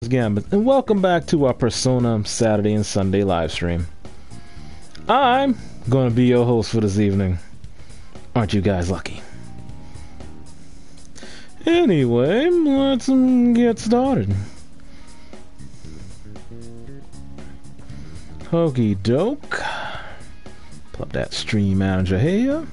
Gambit, and welcome back to our Persona Saturday and Sunday live stream. I'm going to be your host for this evening. Aren't you guys lucky? Anyway, let's get started. Okie doke. Pull up that stream manager here.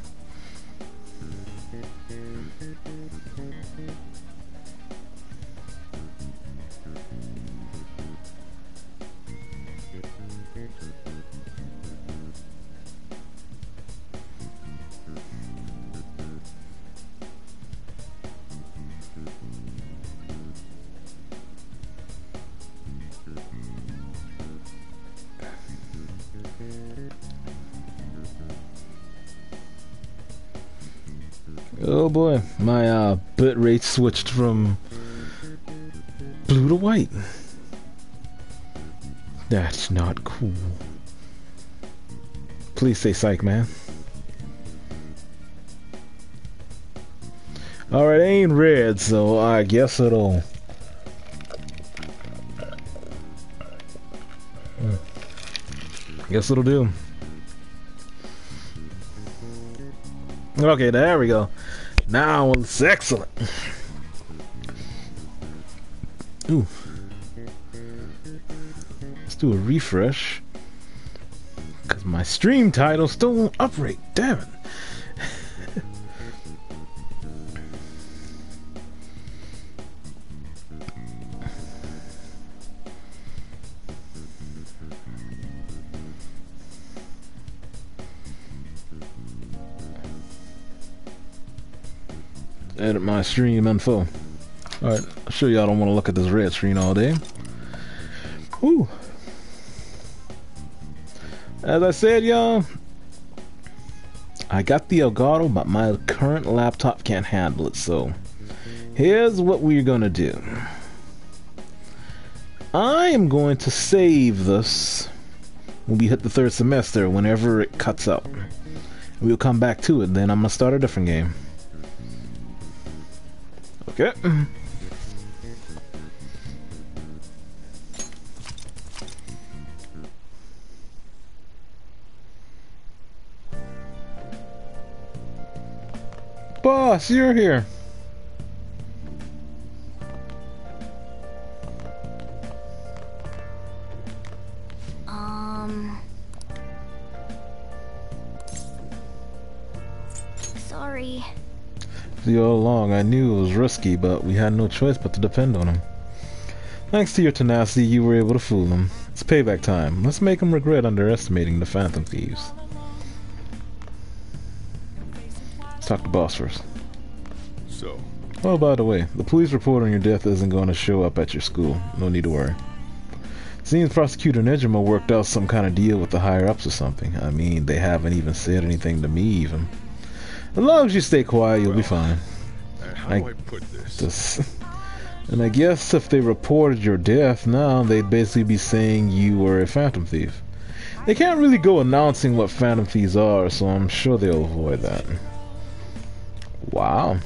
Oh boy, my bitrate switched from blue to white. That's not cool. Please say psych, man. Alright, it ain't red, so I guess it'll... Guess it'll do. Okay, there we go. Now it's excellent. Ooh. Let's do a refresh. Because my stream title still won't update. Damn it. Edit my stream info. Alright, I'm sure y'all don't want to look at this red screen all day. Ooh. As I said, y'all, I got the Elgato, but my current laptop can't handle it, so here's what we're gonna do. I am going to save this when we hit the third semester, whenever it cuts out. We'll come back to it, then I'm gonna start a different game. Okay. Boss, you're here. Sorry. See, all along, I knew it was risky, but we had no choice but to depend on him. Thanks to your tenacity, you were able to fool him. It's payback time. Let's make him regret underestimating the Phantom Thieves. Let's talk to boss first. So? Oh, by the way, the police report on your death isn't going to show up at your school. No need to worry. Seems Prosecutor Nejima worked out some kind of deal with the higher-ups or something. I mean, they haven't even said anything to me, even. As long as you stay quiet, you'll be fine. How do I put this? And I guess if they reported your death now, they'd basically be saying you were a Phantom Thief. They can't really go announcing what Phantom Thieves are, so I'm sure they'll avoid that. Wow.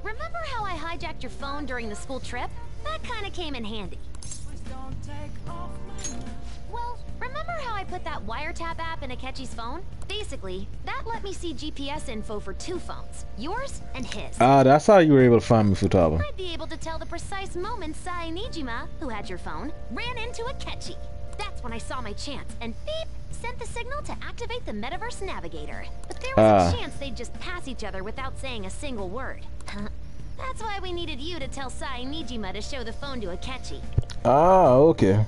Remember how I hijacked your phone during the school trip? That kind of came in handy. Well, remember how I put that wiretap app in Akechi's phone? Basically, that let me see GPS info for two phones, yours and his. That's how you were able to find me, Futaba. I'd be able to tell the precise moment Sai Nijima, who had your phone, ran into Akechi. That's when I saw my chance, and beep, sent the signal to activate the Metaverse Navigator. But there was a chance they'd just pass each other without saying a single word. That's why we needed you to tell Sai Nijima to show the phone to Akechi. Okay.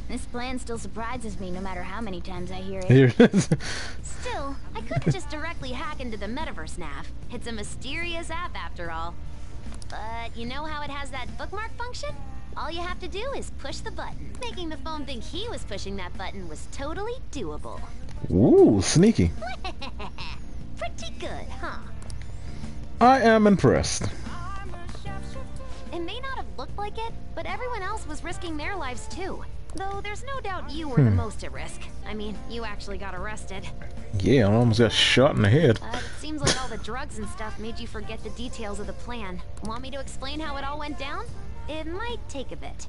This plan still surprises me no matter how many times I hear it. Here it is. Still, I couldn't just directly hack into the Metaverse Nav. It's a mysterious app after all. But you know how it has that bookmark function? All you have to do is push the button. Making the phone think he was pushing that button was totally doable. Ooh, sneaky. Pretty good, huh? I am impressed. It may not have looked like it, but everyone else was risking their lives too. Though there's no doubt you were the most at risk. I mean, you actually got arrested. Yeah, I almost got shot in the head. It seems like all the drugs and stuff made you forget the details of the plan. Want me to explain how it all went down? It might take a bit.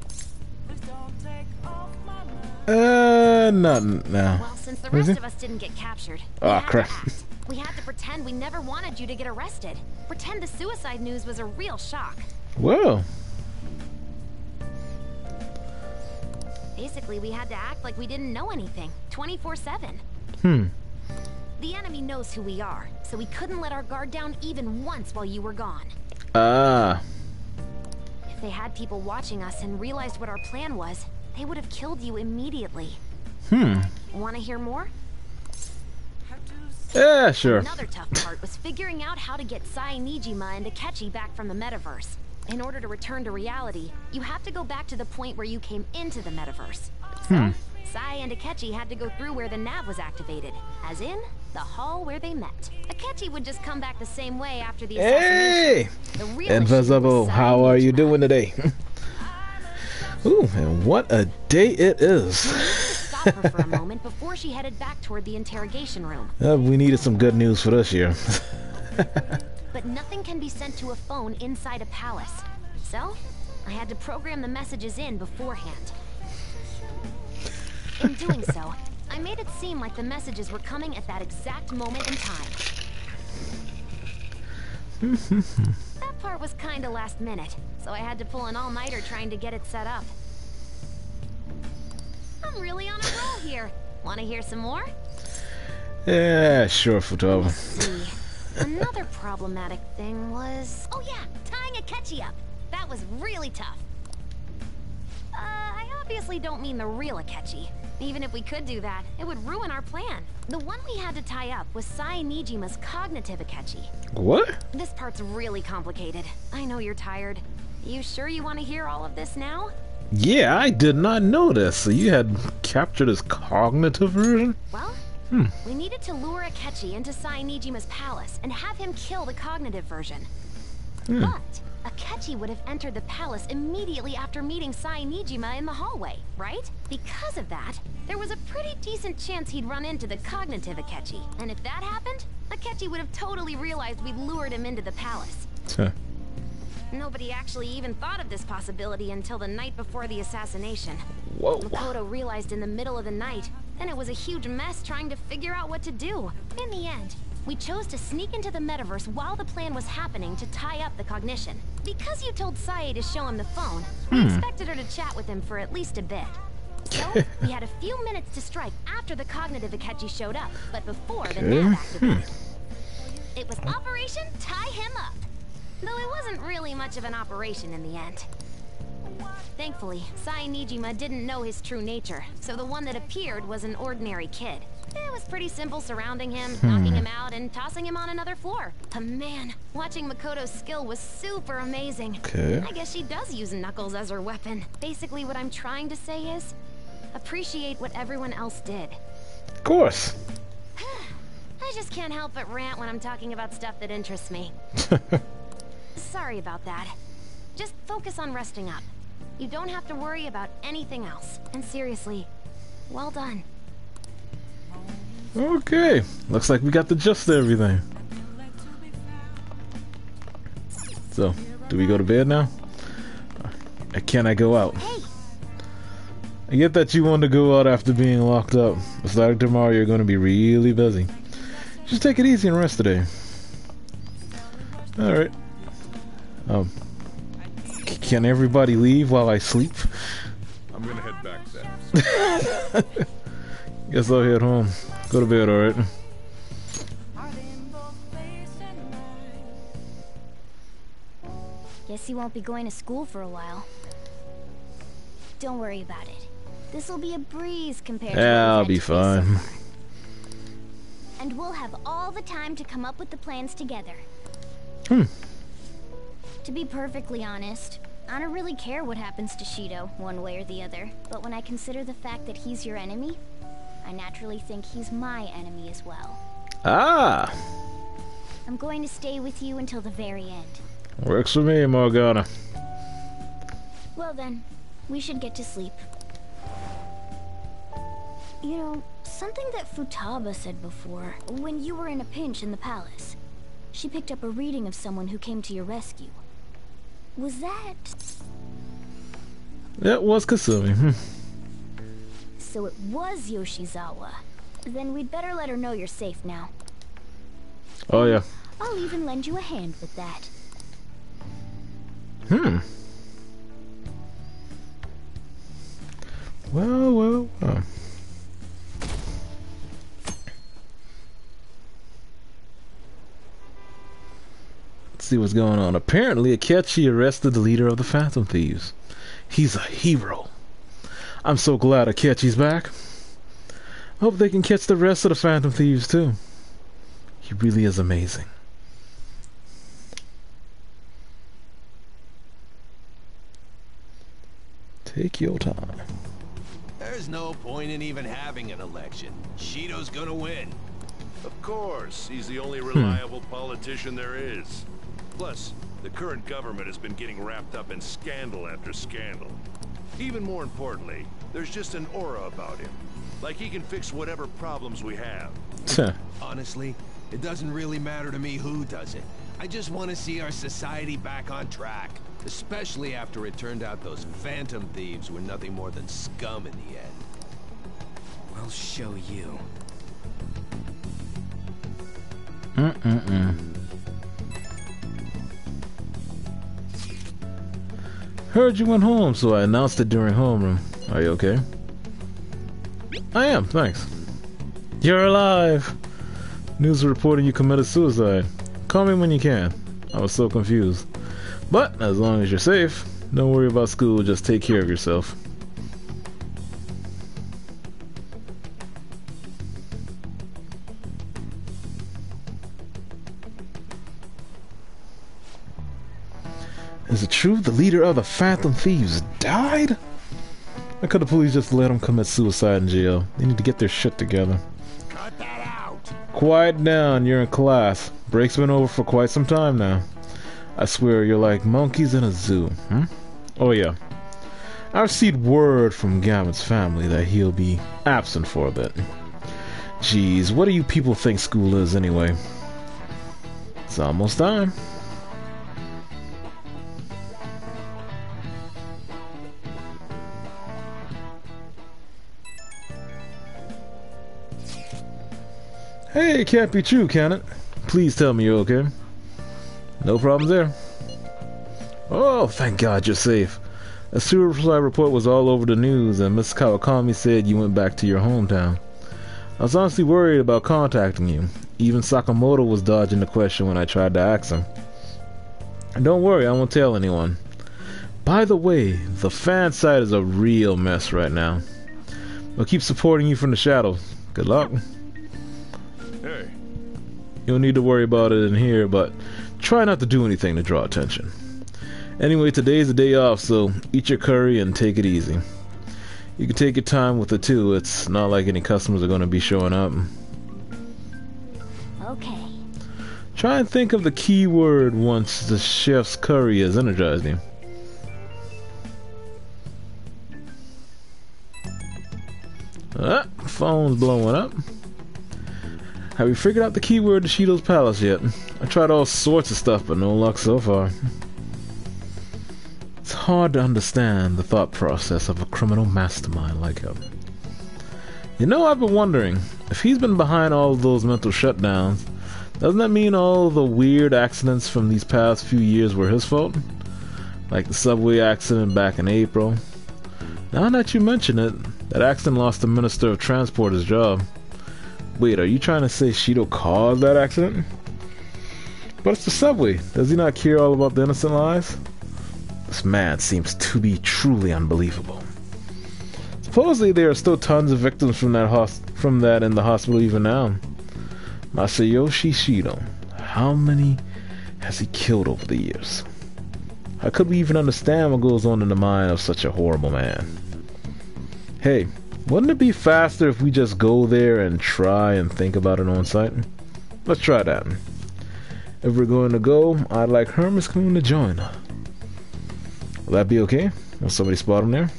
Nothing. No. Well, since the rest of us didn't get captured, oh crap. We had to pretend we never wanted you to get arrested. Pretend the suicide news was a real shock. Whoa. Basically, we had to act like we didn't know anything, 24/7. The enemy knows who we are, so we couldn't let our guard down even once while you were gone. If they had people watching us and realized what our plan was, they would have killed you immediately. Want to hear more? Yeah, sure. Another tough part was figuring out how to get Sai Nijima and Akechi back from the metaverse. In order to return to reality, you have to go back to the point where you came into the metaverse. So, Sai and Akechi had to go through where the nav was activated, as in, the hall where they met. Akechi would just come back the same way after the assassination. Hey! The real Invisible, how are you doing today? Ooh, and what a day it is. Stop her for a moment before she headed back toward the interrogation room. We needed some good news for this year. But nothing can be sent to a phone inside a palace. So, I had to program the messages in beforehand. In doing so, I made it seem like the messages were coming at that exact moment in time. That part was kinda last minute, so I had to pull an all-nighter trying to get it set up. I'm really on a roll here. Wanna hear some more? Yeah, sure, Futaba. Let's see. Another problematic thing was... Oh yeah, tying Akechi up. That was really tough. I obviously don't mean the real Akechi. Even if we could do that, it would ruin our plan. The one we had to tie up was Sai Nijima's cognitive Akechi. What? This part's really complicated. I know you're tired. You sure you want to hear all of this now? Yeah, I did not know this. So you had captured his cognitive version? Well, we needed to lure Akechi into Sai Nijima's palace and have him kill the cognitive version. But Akechi would have entered the palace immediately after meeting Sai Nijima in the hallway, right? Because of that, there was a pretty decent chance he'd run into the cognitive Akechi. And if that happened, Akechi would have totally realized we'd lured him into the palace. Nobody actually even thought of this possibility until the night before the assassination. Whoa. Makoto realized in the middle of the night, and it was a huge mess trying to figure out what to do. In the end, we chose to sneak into the metaverse while the plan was happening to tie up the cognition. Because you told Sae to show him the phone, we expected her to chat with him for at least a bit. So, we had a few minutes to strike after the cognitive Akechi showed up, but before the nav activated. It was Operation Tie Him Up. Though it wasn't really much of an operation in the end. Thankfully, Sai Nijima didn't know his true nature, so the one that appeared was an ordinary kid. It was pretty simple surrounding him, knocking him out, and tossing him on another floor. But man, watching Makoto's skill was super amazing. Okay. I guess she does use Knuckles as her weapon. Basically what I'm trying to say is, appreciate what everyone else did. Of course. I just can't help but rant when I'm talking about stuff that interests me. Sorry about that. Just focus on resting up. You don't have to worry about anything else. And seriously, well done. Okay. Looks like we got the gist of everything. So, do we go to bed now? Can I go out? Hey! I get that you want to go out after being locked up. But starting tomorrow, you're going to be really busy. Just take it easy and rest today. Alright. Can everybody leave while I sleep? I'm gonna head back then. Guess I'll head home. Go to bed, alright? Guess you won't be going to school for a while. Don't worry about it. This'll be a breeze compared to Yeah, I'll what we've be had to face fine. so far. And we'll have all the time to come up with the plans together. To be perfectly honest, I don't really care what happens to Shido, one way or the other. But when I consider the fact that he's your enemy, I naturally think he's my enemy as well. Ah! I'm going to stay with you until the very end. Works for me, Morgana. Well then, we should get to sleep. You know, something that Futaba said before, when you were in a pinch in the palace. She picked up a reading of someone who came to your rescue. Was that... That was Kasumi. So it was Yoshizawa. Then we'd better let her know you're safe now. Oh, yeah. I'll even lend you a hand with that. Well. Let's see what's going on. Apparently, Akechi arrested the leader of the Phantom Thieves. He's a hero. I'm so glad Akechi's back. I hope they can catch the rest of the Phantom Thieves, too. He really is amazing. Take your time. There's no point in even having an election. Shido's gonna win. Of course, he's the only reliable politician there is. Plus, the current government has been getting wrapped up in scandal after scandal. Even more importantly, there's just an aura about him. Like he can fix whatever problems we have. Honestly, it doesn't really matter to me who does it. I just want to see our society back on track. Especially after it turned out those Phantom Thieves were nothing more than scum in the end. I'll show you. Heard you went home, so I announced it during homeroom. Are you okay? I am, thanks. You're alive! News reporting you committed suicide. Call me when you can. I was so confused. But, as long as you're safe, don't worry about school, just take care of yourself. Is it true the leader of the Phantom Thieves died? Why could the police just let him commit suicide in jail? They need to get their shit together. Cut that out! Quiet down, you're in class. Break's been over for quite some time now. I swear you're like monkeys in a zoo. Oh yeah. I received word from Gavin's family that he'll be absent for a bit. Jeez, what do you people think school is anyway? It's almost time. Hey, it can't be true, can it? Please tell me you're okay. No problems there. Oh, thank God you're safe. A suicide report was all over the news, and Miss Kawakami said you went back to your hometown. I was honestly worried about contacting you. Even Sakamoto was dodging the question when I tried to ask him. Don't worry, I won't tell anyone. By the way, the fan site is a real mess right now. I'll keep supporting you from the shadows. Good luck. Hey. You don't need to worry about it in here, but try not to do anything to draw attention. Anyway, today's a day off, so eat your curry and take it easy. You can take your time with it too. It's not like any customers are going to be showing up. Okay. Try and think of the key word once the chef's curry has energized you. Phone's blowing up. Have you figured out the keyword to Shido's Palace yet? I tried all sorts of stuff, but no luck so far. It's hard to understand the thought process of a criminal mastermind like him. You know, I've been wondering, if he's been behind all of those mental shutdowns, doesn't that mean all the weird accidents from these past few years were his fault? Like the subway accident back in April. Now that you mention it, that accident lost the Minister of Transport his job. Wait, are you trying to say Shido caused that accident? But it's the subway. Does he not care all about the innocent lives? This man seems to be truly unbelievable. Supposedly there are still tons of victims from that in the hospital even now. Masayoshi Shido. How many has he killed over the years? How could we even understand what goes on in the mind of such a horrible man? Hey, wouldn't it be faster if we just go there and try and think about it on site? Let's try that. If we're going to go, I'd like Hermes Moon to join. Will that be okay? Will somebody spot him there?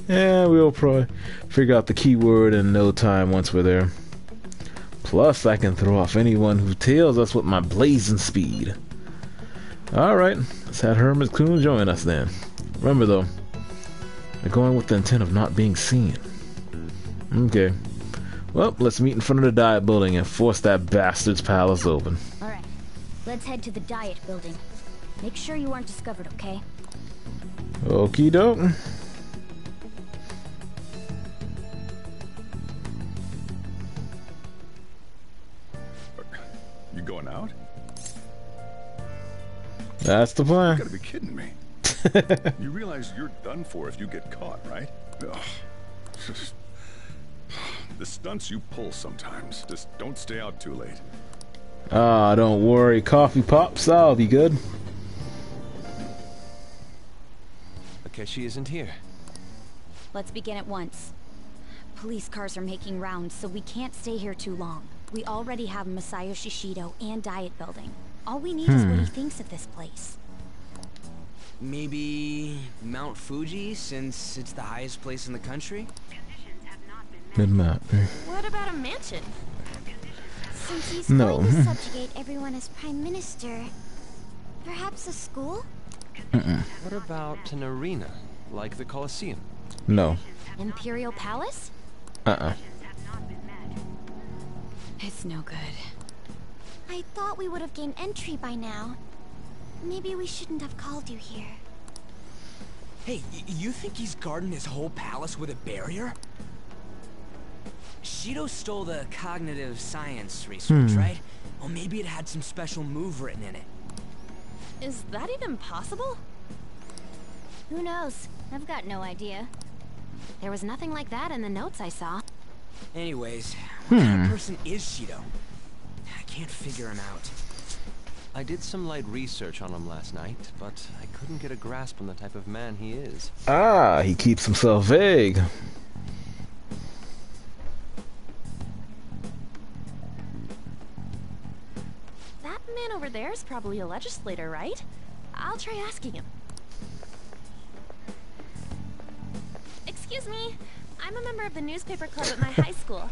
Yeah, we'll probably figure out the keyword in no time once we're there. Plus, I can throw off anyone who tails us with my blazing speed. Alright, let's have Hermes Coon join us then. Remember though, they're going with the intent of not being seen. Okay. Well, let's meet in front of the Diet Building and force that bastard's palace open. Alright, let's head to the Diet Building. Make sure you aren't discovered, okay? Okie doke. You going out? That's the plan. You gotta be kidding me. You realize you're done for if you get caught, right? Ugh. The stunts you pull sometimes. Just don't stay out too late. Ah, don't worry. Coffee pops. I'll be good. Akechi isn't here. Let's begin at once. Police cars are making rounds, so we can't stay here too long. We already have Masayoshi Shido and Diet Building. All we need is what he thinks of this place. Maybe Mount Fuji, since it's the highest place in the country? Mid-map. What about a mansion? Since he's No. going to subjugate everyone as Prime Minister, perhaps a school? What about an arena, like the Colosseum? No. Imperial Palace? It's no good. I thought we would have gained entry by now. Maybe we shouldn't have called you here. Hey, you think he's guarding his whole palace with a barrier? Shido stole the cognitive science research, right? Well, maybe it had some special move written in it. Is that even possible? Who knows? I've got no idea. There was nothing like that in the notes I saw. Anyways, what kind of person is Shido? I can't figure him out. I did some light research on him last night, but I couldn't get a grasp on the type of man he is. Ah, he keeps himself vague. That man over there is probably a legislator, right? I'll try asking him. Excuse me. I'm a member of the newspaper club at my high school.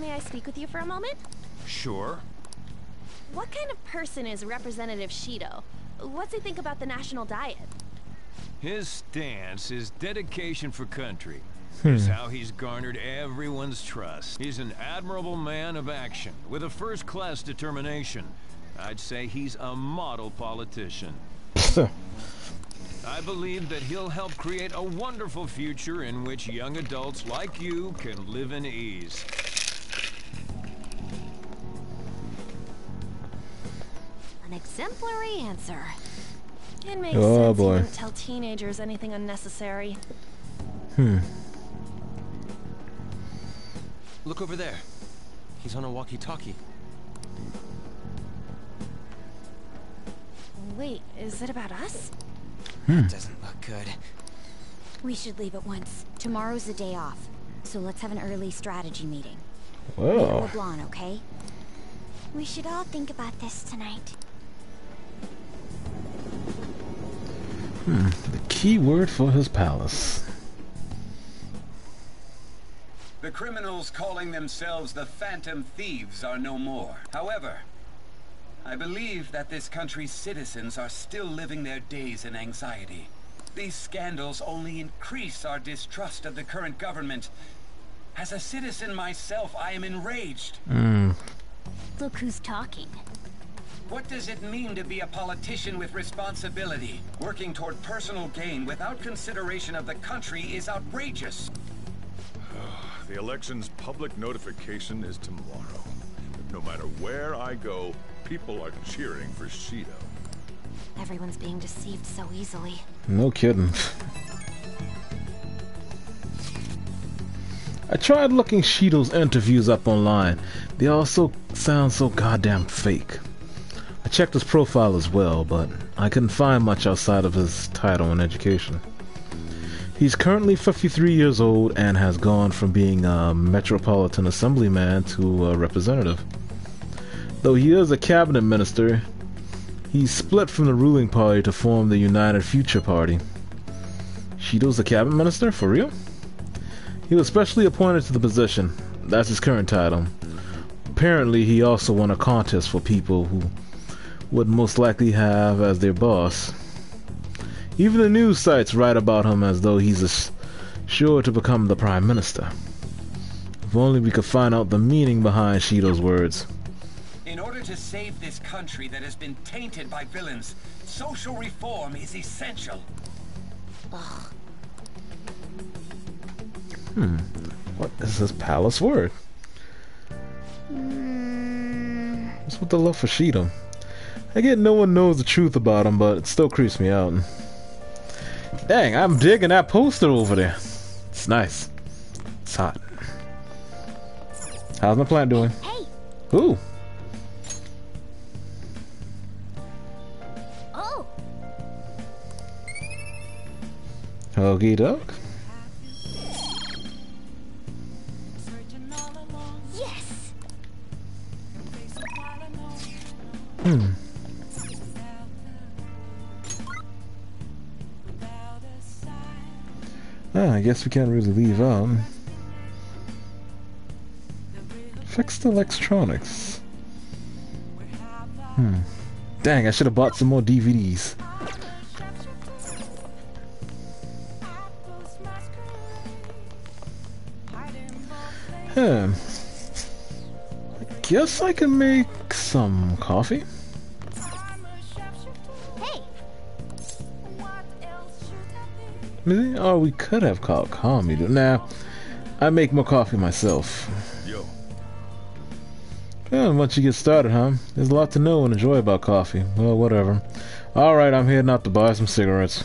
May I speak with you for a moment? Sure. What kind of person is Representative Shido? What's he think about the national diet? His stance is dedication for country. Is how he's garnered everyone's trust. He's an admirable man of action, with a first-class determination. I'd say he's a model politician. I believe that he'll help create a wonderful future in which young adults like you can live in ease. An exemplary answer. It makes Oh, sense boy. he wouldn't tell teenagers anything unnecessary. Look over there. He's on a walkie-talkie. Wait, is it about us? Doesn't look good. We should leave at once. Tomorrow's the day off, so let's have an early strategy meeting. Whoa. Woodlawn, okay? We should all think about this tonight. The key word for his palace. The criminals calling themselves the Phantom Thieves are no more. However, I believe that this country's citizens are still living their days in anxiety. These scandals only increase our distrust of the current government. As a citizen myself, I am enraged. Look who's talking. What does it mean to be a politician with responsibility? Working toward personal gain without consideration of the country is outrageous. The election's public notification is tomorrow. No matter where I go, people are cheering for Shido. Everyone's being deceived so easily. No kidding. I tried looking Shido's interviews up online. They all sound so goddamn fake. I checked his profile as well, but I couldn't find much outside of his title and education. He's currently 53 years old and has gone from being a Metropolitan Assemblyman to a representative. Though he is a cabinet minister, he's split from the ruling party to form the United Future Party. Shido's a cabinet minister? For real? He was specially appointed to the position. That's his current title. Apparently, he also won a contest for people who would most likely have as their boss. Even the news sites write about him as though he's sure to become the Prime Minister. If only we could find out the meaning behind Shido's words. In order to save this country that has been tainted by villains, social reform is essential. What is this palace word? What's with the love for Shido? I get no one knows the truth about him, but it still creeps me out. Dang, I'm digging that poster over there. It's nice. It's hot. How's my plant doing? Hey. Ooh. Oh. Okie doke. Yes. I guess we can't really leave out. Fix the electronics. Dang, I should have bought some more DVDs. I guess I can make some coffee. Hey. Maybe? Oh, we could have called Kami. Nah, I make more coffee myself. Yo. Well, once you get started, huh? There's a lot to know and enjoy about coffee. Well, whatever. Alright, I'm heading out to buy some cigarettes.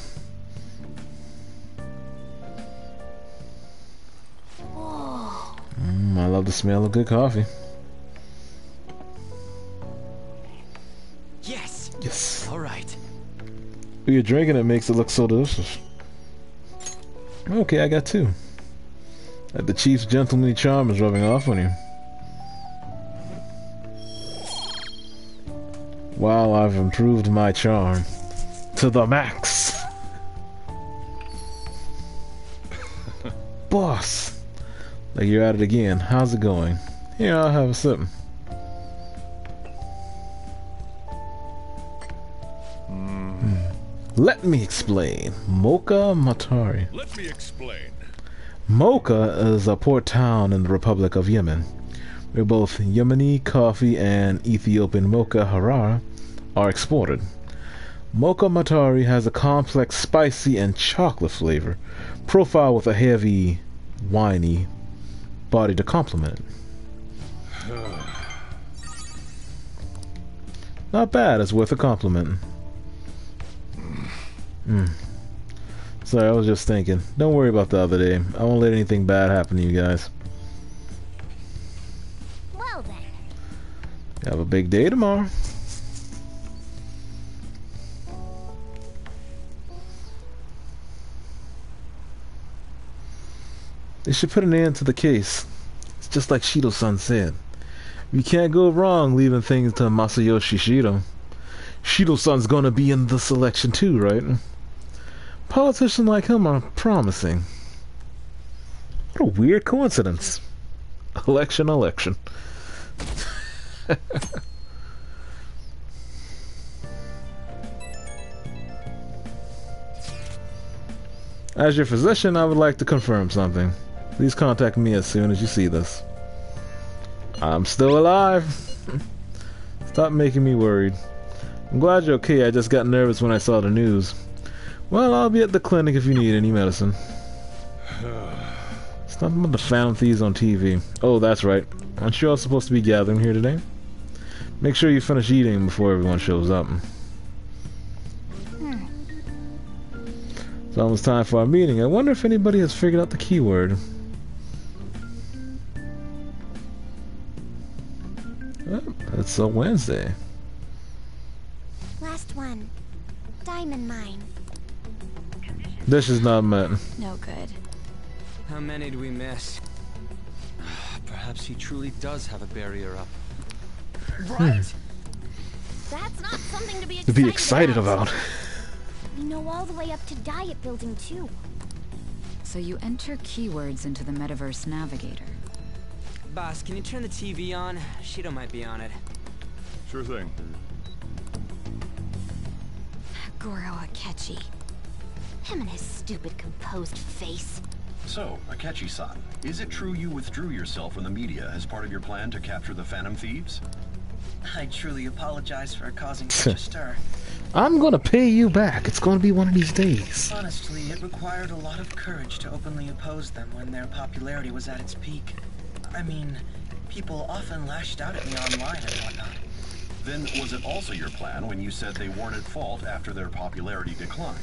I love the smell of good coffee. Yes. Yes. All right. When you're drinking, it makes it look so delicious. Okay, I got two. The chief's gentlemanly charm is rubbing off on you. Wow, I've improved my charm to the max. Boss, like you're at it again. How's it going? Here, I'll have a sip. Let me explain. Mocha Matari. Let me explain. Mocha is a port town in the Republic of Yemen, where both Yemeni coffee and Ethiopian mocha harar are exported. Mocha Matari has a complex spicy and chocolate flavor profile with a heavy, winey body to complement it. Not bad, it's worth a compliment. Sorry, I was just thinking. Don't worry about the other day. I won't let anything bad happen to you guys. Well then. Have a big day tomorrow. They should put an end to the case. It's just like Shido-san said. You can't go wrong leaving things to Masayoshi Shido. Shido-san's gonna be in the selection too, right? Politicians like him are promising. What a weird coincidence. Election. As your physician, I would like to confirm something. Please contact me as soon as you see this. I'm still alive. Stop making me worried. I'm glad you're okay. I just got nervous when I saw the news. Well, I'll be at the clinic if you need any medicine. It's nothing but the Phantom Thieves on TV. Oh, that's right. Aren't you all supposed to be gathering here today? Make sure you finish eating before everyone shows up. It's almost time for our meeting. I wonder if anybody has figured out the keyword. Oh, it's a Wednesday. Last one. Diamond mine. This is not met. No good. How many do we miss? Perhaps he truly does have a barrier up. Right. That's not something to be Excited about. We know all the way up to Diet Building too. So you enter keywords into the Metaverse Navigator. Boss, can you turn the TV on? Shido might be on it. Sure thing. Goro Akechi. Him and his stupid composed face. So, Akechi-san, is it true you withdrew yourself from the media as part of your plan to capture the Phantom Thieves? I truly apologize for causing such a stir. I'm gonna pay you back. It's gonna be one of these days. Honestly, it required a lot of courage to openly oppose them when their popularity was at its peak. I mean, people often lashed out at me online and whatnot. Then was it also your plan when you said they weren't at fault after their popularity declined?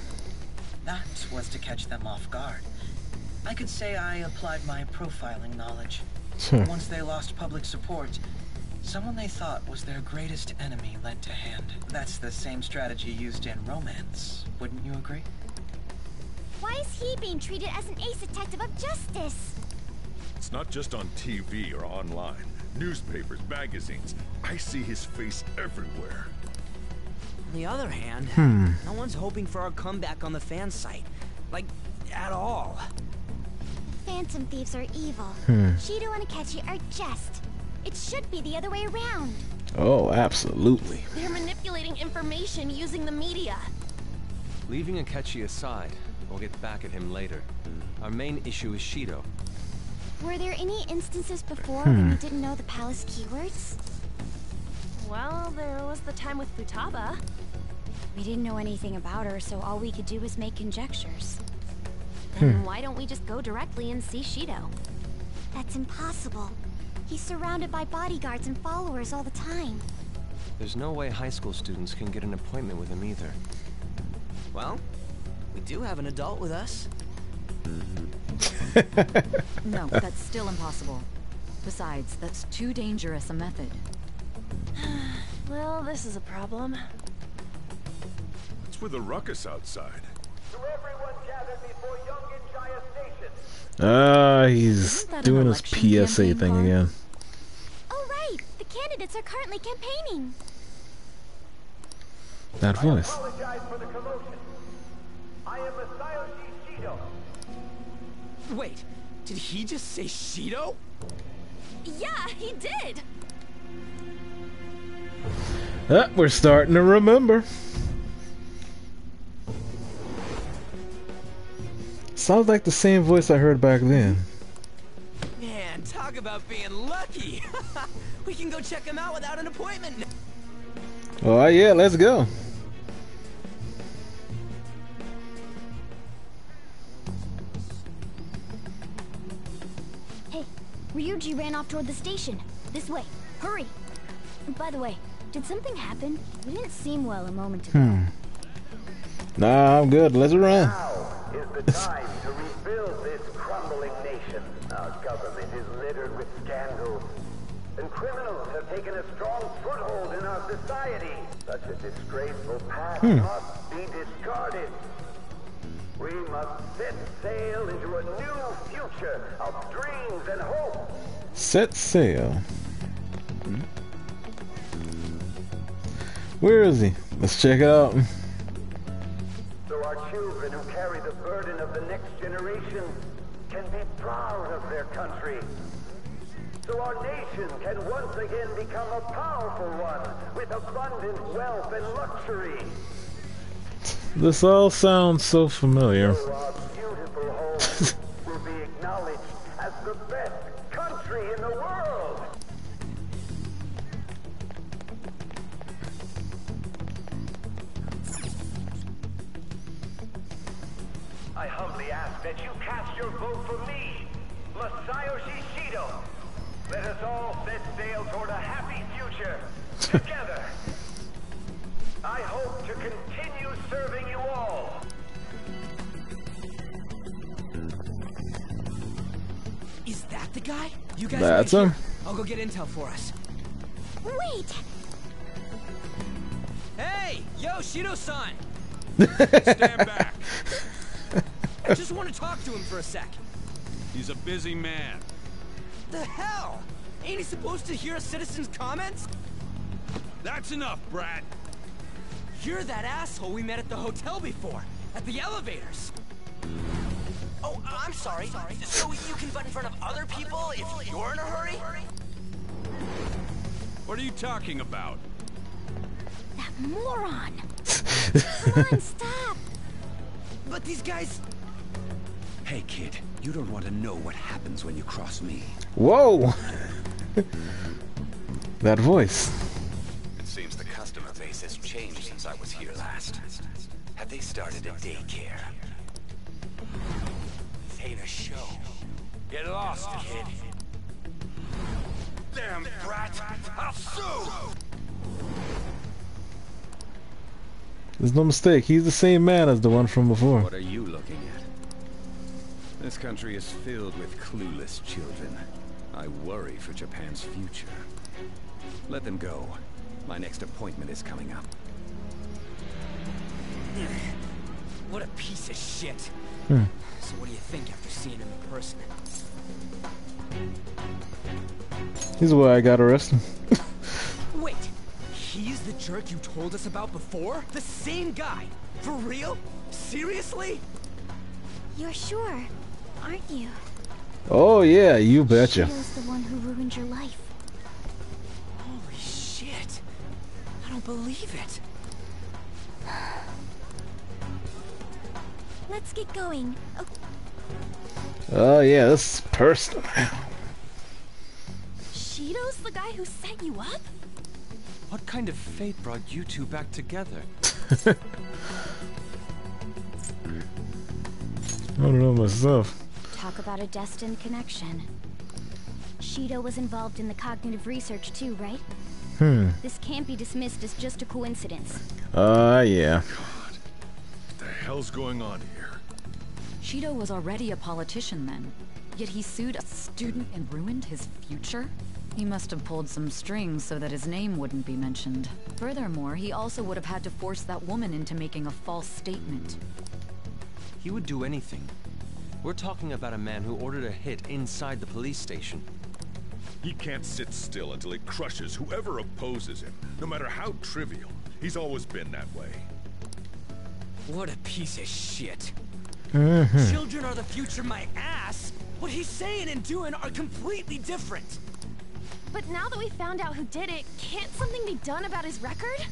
That was to catch them off guard. I could say I applied my profiling knowledge. Once they lost public support, someone they thought was their greatest enemy lent a hand. That's the same strategy used in romance, wouldn't you agree? Why is he being treated as an ace detective of justice? It's not just on TV or online. Newspapers, magazines. I see his face everywhere. On the other hand, no one's hoping for our comeback on the fan site. Like, at all. Phantom Thieves are evil. Shido and Akechi are just. It should be the other way around. Oh, absolutely. They're manipulating information using the media. Leaving Akechi aside, we'll get back at him later. Our main issue is Shido. Were there any instances before when you didn't know the palace keywords? Well, there was the time with Futaba. We didn't know anything about her, so all we could do was make conjectures. Then why don't we just go directly and see Shido? That's impossible. He's surrounded by bodyguards and followers all the time. There's no way high school students can get an appointment with him either. Well, we do have an adult with us. No, that's still impossible. Besides, that's too dangerous a method. Well, this is a problem. What's with the ruckus outside? To everyone gathered before Yongen Jaya Station. He's doing his PSA thing again. Oh, right! The candidates are currently campaigning. That voice. I apologize for the commotion. I am Masayoshi Shido. Wait, did he just say Shido? Yeah, he did! We're starting to remember. Sounds like the same voice I heard back then. Man, talk about being lucky! We can go check him out without an appointment. Oh yeah, let's go. Hey, Ryuji ran off toward the station. This way. Hurry! By the way, did something happen? You didn't seem well a moment ago. Nah, I'm good. Let's run. Now is the time to rebuild this crumbling nation. Our government is littered with scandals, and criminals have taken a strong foothold in our society. Such a disgraceful past must be discarded. We must set sail into a new future of dreams and hope. Set sail. Where is he? Let's check it out. So our children who carry the burden of the next generation can be proud of their country. So our nation can once again become a powerful one with abundant wealth and luxury. This all sounds so familiar. So our beautiful home will be acknowledged as the best country in the world. I humbly ask that you cast your vote for me, Masayoshi Shido. Let us all set sail toward a happy future, together. I hope to continue serving you all. Is that the guy? You guys That's wait him. here. I'll go get intel for us. Wait! Hey! Yo, Shido-san! Stand back. I just want to talk to him for a sec. He's a busy man. The hell? Ain't he supposed to hear a citizen's comments? That's enough, Brad. You're that asshole we met at the hotel before, at the elevators. Oh, I'm sorry. So you can butt in front of other people if you're in a hurry? What are you talking about? That moron! Come on, stop! But these guys... Hey, kid, you don't want to know what happens when you cross me. Whoa! That voice. It seems the customer base has changed since I was here last. Have they started a daycare? This ain't a show. Get lost, kid. Damn brat! I'll sue! There's no mistake. He's the same man as the one from before. What are you looking at? This country is filled with clueless children. I worry for Japan's future. Let them go. My next appointment is coming up. What a piece of shit. So what do you think after seeing him in person? He's why I got arrested. Wait, he's the jerk you told us about before? The same guy? For real? Seriously? You're sure, aren't you? Oh yeah, you betcha. Shido's the one who ruined your life. Holy shit. I don't believe it. Let's get going. Oh. Oh yeah, this is personal. Shido's the guy who set you up? What kind of fate brought you two back together? I don't know myself. Talk about a destined connection. Shido was involved in the cognitive research too, right? This can't be dismissed as just a coincidence. Yeah. God, what the hell's going on here? Shido was already a politician then, yet he sued a student and ruined his future? He must have pulled some strings so that his name wouldn't be mentioned. Furthermore, he also would have had to force that woman into making a false statement. He would do anything. We're talking about a man who ordered a hit inside the police station. He can't sit still until he crushes whoever opposes him, no matter how trivial. He's always been that way. What a piece of shit. Children are the future, my ass. What he's saying and doing are completely different. But now that we found out who did it, can't something be done about his record?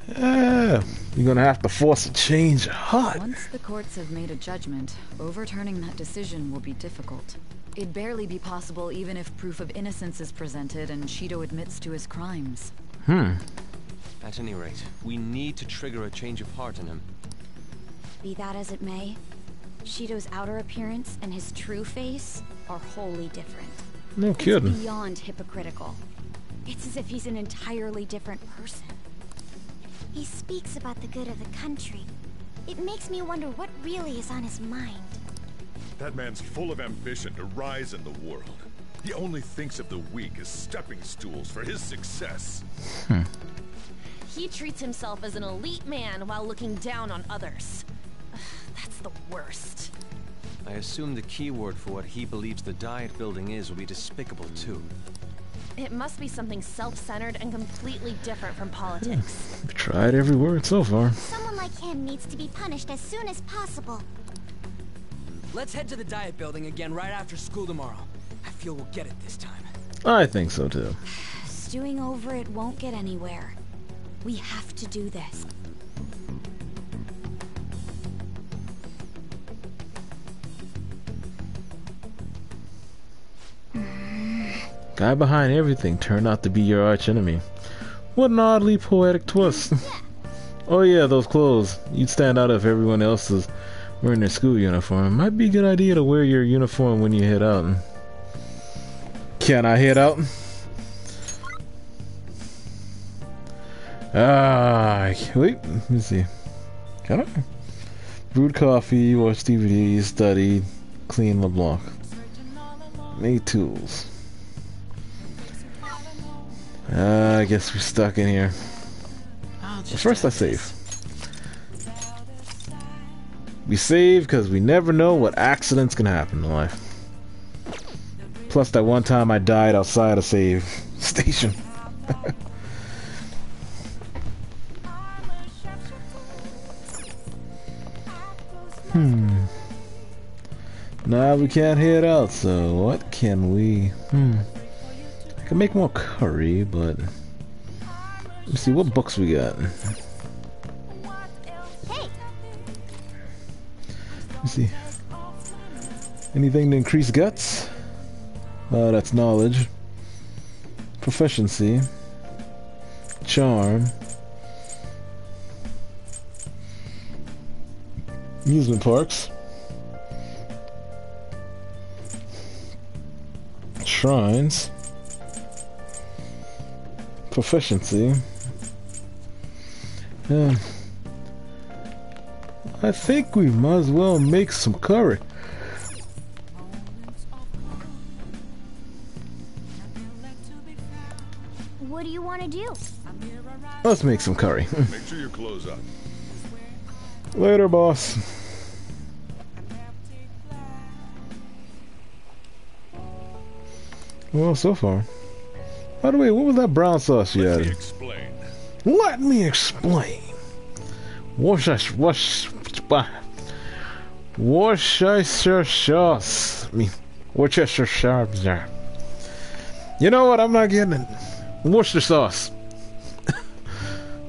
You're gonna have to force a change of heart. Once the courts have made a judgment, overturning that decision will be difficult. It'd barely be possible even if proof of innocence is presented and Shido admits to his crimes. At any rate, we need to trigger a change of heart in him. Be that as it may, Shido's outer appearance and his true face are wholly different. No kidding. It's beyond hypocritical. It's as if he's an entirely different person. He speaks about the good of the country. It makes me wonder what really is on his mind. That man's full of ambition to rise in the world. He only thinks of the weak as stepping stools for his success. He treats himself as an elite man while looking down on others. That's the worst. I assume the key word for what he believes the Diet Building is will be despicable too. It must be something self-centered and completely different from politics. We've tried every word so far. Someone like him needs to be punished as soon as possible. Let's head to the Diet Building again right after school tomorrow. I feel we'll get it this time. I think so too. Stewing over it won't get anywhere. We have to do this. Guy behind everything turned out to be your archenemy. What an oddly poetic twist. Oh yeah, those clothes. You'd stand out if everyone else is wearing their school uniform. Might be a good idea to wear your uniform when you head out. Can I head out? Wait, let me see. Can I? Brewed coffee, watch DVD, study, clean LeBlanc. Made tools. I guess we're stuck in here. But first I save. We save because we never know what accidents can happen in life. Plus that one time I died outside a save station. Nah, we can't head out, so what can we... I can make more curry, but... Let's see, what books we got? Let's see. Anything to increase guts? That's knowledge. Proficiency. Charm. Amusement parks. Shrines. Proficiency. Yeah. I think we might as well make some curry. What do you want to do? Let's make some curry. Make sure your clothes up. Later, boss. Well, so far. By the way, what was that brown sauce you had? Let me explain. Worcestershire sauce. I mean, Worcestershire. You know what? I'm not getting it. Worcester sauce.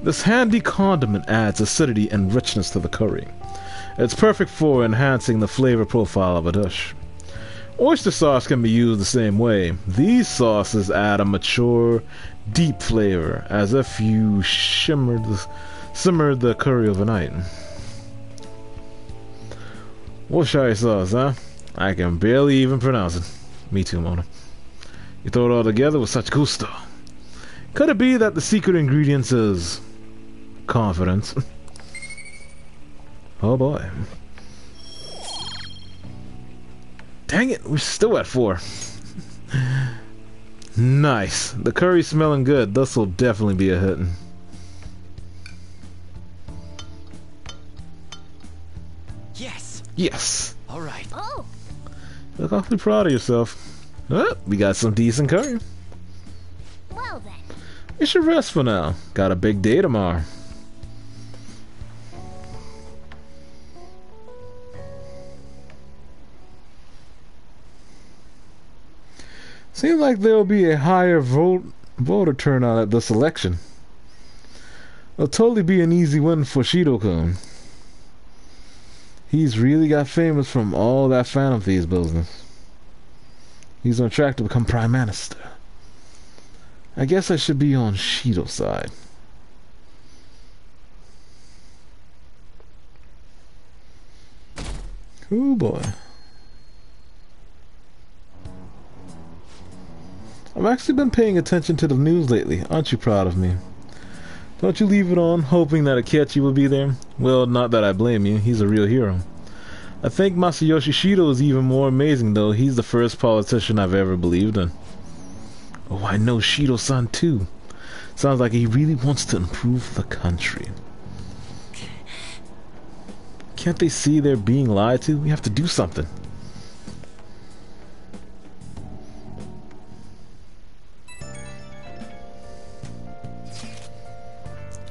This handy condiment adds acidity and richness to the curry. It's perfect for enhancing the flavor profile of a dish. Oyster sauce can be used the same way. These sauces add a mature, deep flavor, as if you simmered the curry overnight. Worcestershire sauce, huh? I can barely even pronounce it. Me too, Mona. You throw it all together with such gusto. Could it be that the secret ingredient is confidence? Oh boy. Dang it, we're still at 4. Nice. The curry's smelling good. This will definitely be a hit. Yes. Yes. All right. Oh. Look awfully proud of yourself. Oh, we got some decent curry. Well then. You should rest for now. Got a big day tomorrow. Seems like there will be a higher voter turnout at this election. It'll totally be an easy win for Shido-kun. He's really got famous from all that Phantom Thieves business. He's on track to become Prime Minister. I guess I should be on Shido's side. Oh boy. I've actually been paying attention to the news lately. Aren't you proud of me? Don't you leave it on, hoping that Akechi will be there? Well, not that I blame you. He's a real hero. I think Masayoshi Shido is even more amazing, though. He's the first politician I've ever believed in. Oh, I know Shido-san, too. Sounds like he really wants to improve the country. Can't they see they're being lied to? We have to do something.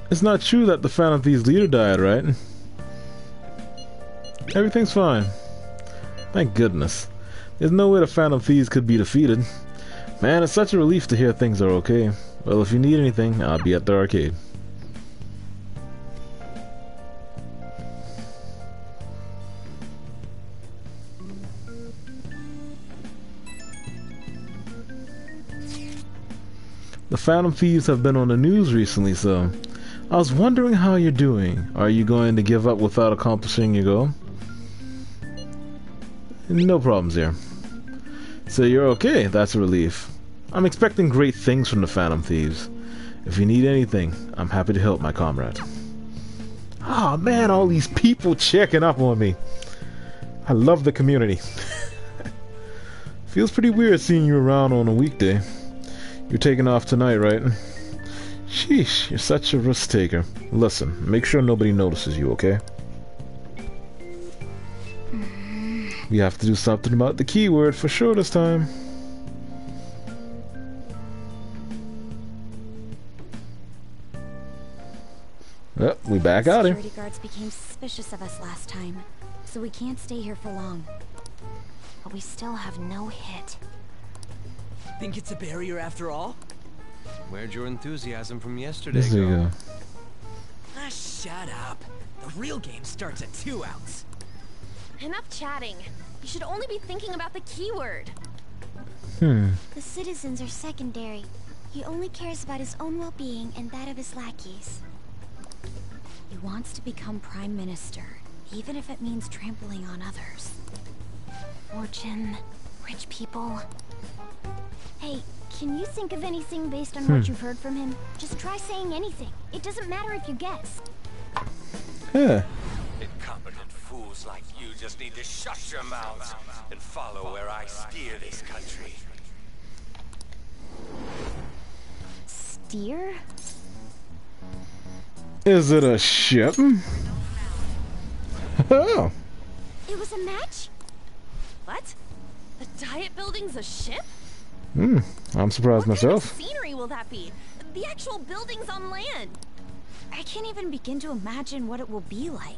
It's not true that the Phantom Thieves leader died, right? Everything's fine. Thank goodness. There's no way the Phantom Thieves could be defeated. Man, it's such a relief to hear things are okay. Well, if you need anything, I'll be at the arcade. The Phantom Thieves have been on the news recently, so I was wondering how you're doing. Are you going to give up without accomplishing your goal? No problems here. So you're okay, that's a relief. I'm expecting great things from the Phantom Thieves. If you need anything, I'm happy to help, my comrade. Oh man, all these people checking up on me. I love the community. Feels pretty weird seeing you around on a weekday. You're taking off tonight, right? Sheesh, you're such a risk taker. Listen, make sure nobody notices you, okay? We have to do something about the keyword for sure this time. Well, we back out here. Security guards became suspicious of us last time, so we can't stay here for long. but we still have no hit. Think it's a barrier after all? Where'd your enthusiasm from yesterday There you go? go. Ah, shut up. The real game starts at 2 outs. Enough chatting. You should only be thinking about the keyword. Hmm. The citizens are secondary. He only cares about his own well-being and that of his lackeys. He wants to become Prime Minister, even if it means trampling on others. Fortune, rich people. Hey, can you think of anything based on Hmm. what you've heard from him? Just try saying anything. It doesn't matter if you guess. Yeah. Incompetent fools like you just need to shut your mouths and follow where I steer this country. Steer? Is it a ship? Oh. It was a match? What? The Diet Building's a ship? Hmm. I'm surprised myself. What kind of scenery will that be? The actual building's on land. I can't even begin to imagine what it will be like.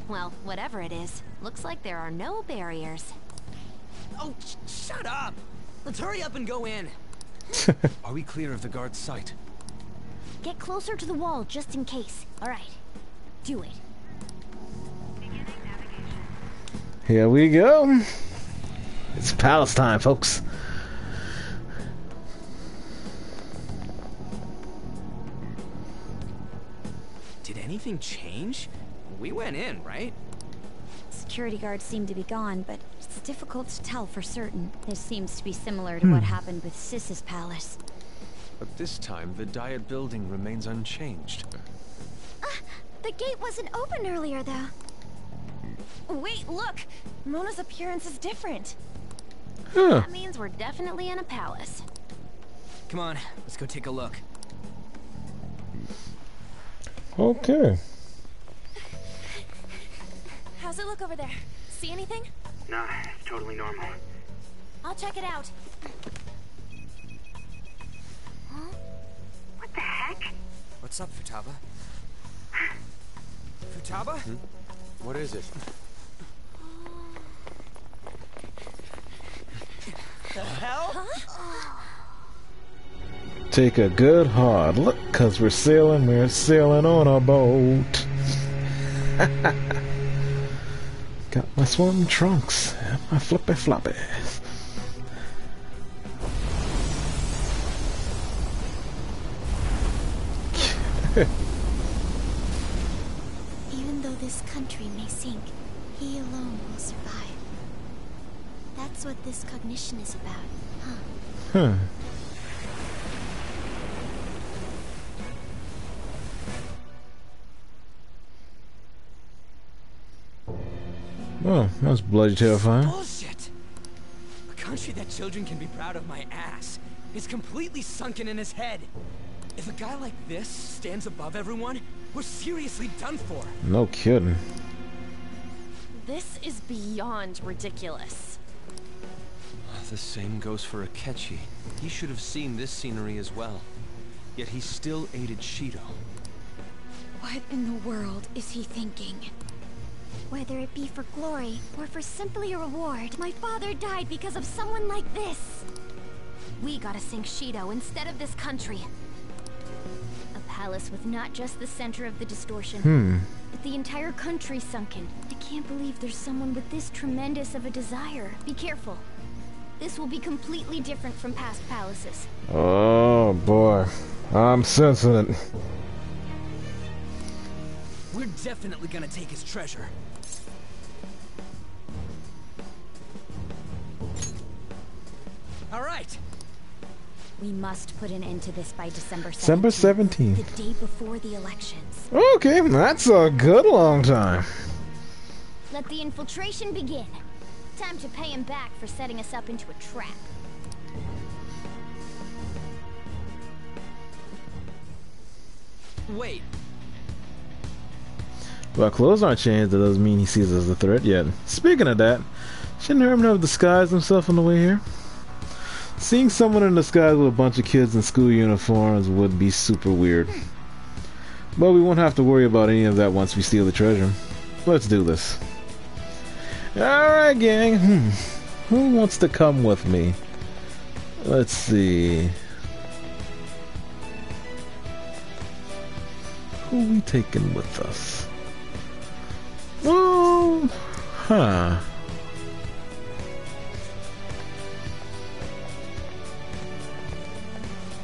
Well, whatever it is, looks like there are no barriers. Oh, shut up! Let's hurry up and go in. Are we clear of the guard's sight? Get closer to the wall just in case. Alright. Do it. Here we go. It's palace time, folks. Did anything change? We went in, right? Security guards seem to be gone, but it's difficult to tell for certain. This seems to be similar to what happened with Sis's palace. But this time, the Diet Building remains unchanged. The gate wasn't open earlier, though. Wait, look! Mona's appearance is different. Huh. That means we're definitely in a palace. Come on, let's go take a look. Okay. How's it look over there? See anything? Nah, it's totally normal. I'll check it out. Huh? What the heck? What's up, Futaba? Futaba? What is it? The hell? Huh? Take a good hard look, 'cause we're sailing on a boat. Got my swim trunks and my flippy floppies. Even though this country may sink, he alone will survive. That's what this cognition is about, huh? Huh. Oh, that's bloody terrifying. Bullshit! A country that children can be proud of my ass is completely sunken in his head. If a guy like this stands above everyone, we're seriously done for. No kidding. This is beyond ridiculous. The same goes for Akechi. He should have seen this scenery as well. Yet he still aided Shido. What in the world is he thinking? Whether it be for glory or for simply a reward, my father died because of someone like this. We gotta sink Shido instead of this country. A palace with not just the center of the distortion, but the entire country sunken. I can't believe there's someone with this tremendous of a desire. Be careful. This will be completely different from past palaces. Oh boy, I'm sensing it. We're definitely gonna take his treasure. All right. We must put an end to this by December 17th. December 17th. The day before the elections. Okay, that's a good long time. Let the infiltration begin. Time to pay him back for setting us up into a trap. Wait. While clothes aren't changed, that doesn't mean he sees us as a threat yet. Speaking of that, shouldn't Herman have disguised himself on the way here? Seeing someone in disguise with a bunch of kids in school uniforms would be super weird. But we won't have to worry about any of that once we steal the treasure. Let's do this. Alright, gang. Who wants to come with me? Let's see. Who we taking with us? Well,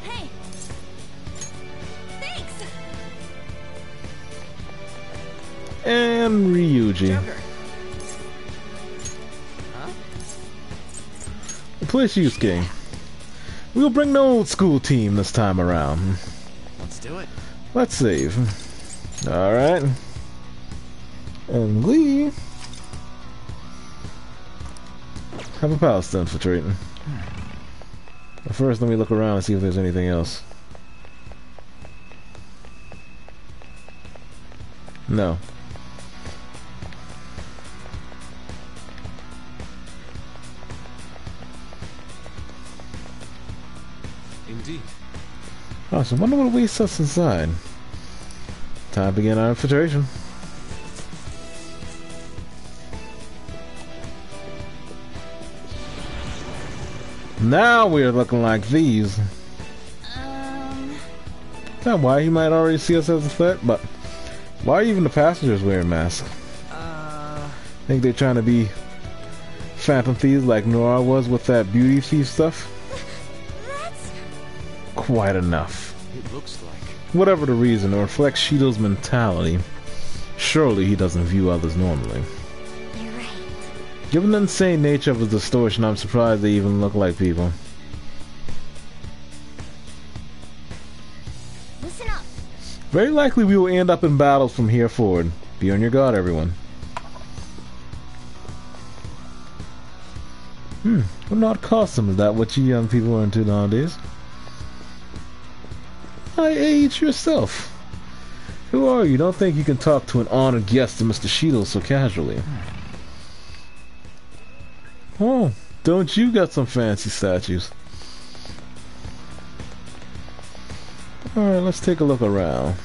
Hey. Thanks. And Ryuji. Huh? Place Yusuke. We'll bring the old school team this time around. Let's do it. Let's save. Alright. And we have a palace to infiltrate. But first, let me look around and see if there's anything else. No. Indeed. Awesome. Wonder what awaits us inside. Time to begin our infiltration. Now we're looking like these. Not why he might already see us as a threat, but why are even the passengers wearing masks? Think they're trying to be phantom thieves like Nora was with that beauty thief stuff? Quite enough. It looks like. Whatever the reason, it reflects Shido's mentality. Surely he doesn't view others normally. You're right. Given the insane nature of his distortion, I'm surprised they even look like people. Listen up. Very likely we will end up in battles from here forward. Be on your guard, everyone. What not custom? Is that what you young people are into nowadays? I age yourself. Who are you? Don't think you can talk to an honored guest of Mr. Shido so casually. Oh, don't you got some fancy statues? Alright, let's take a look around.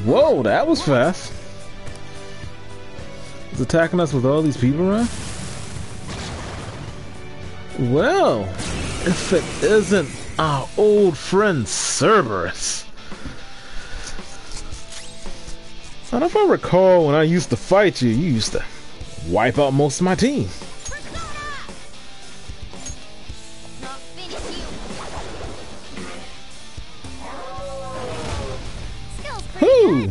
Whoa, that was fast. He's attacking us with all these people around? Well, if it isn't our old friend Cerberus. And if I recall, when I used to fight you, you used to wipe out most of my team. Who?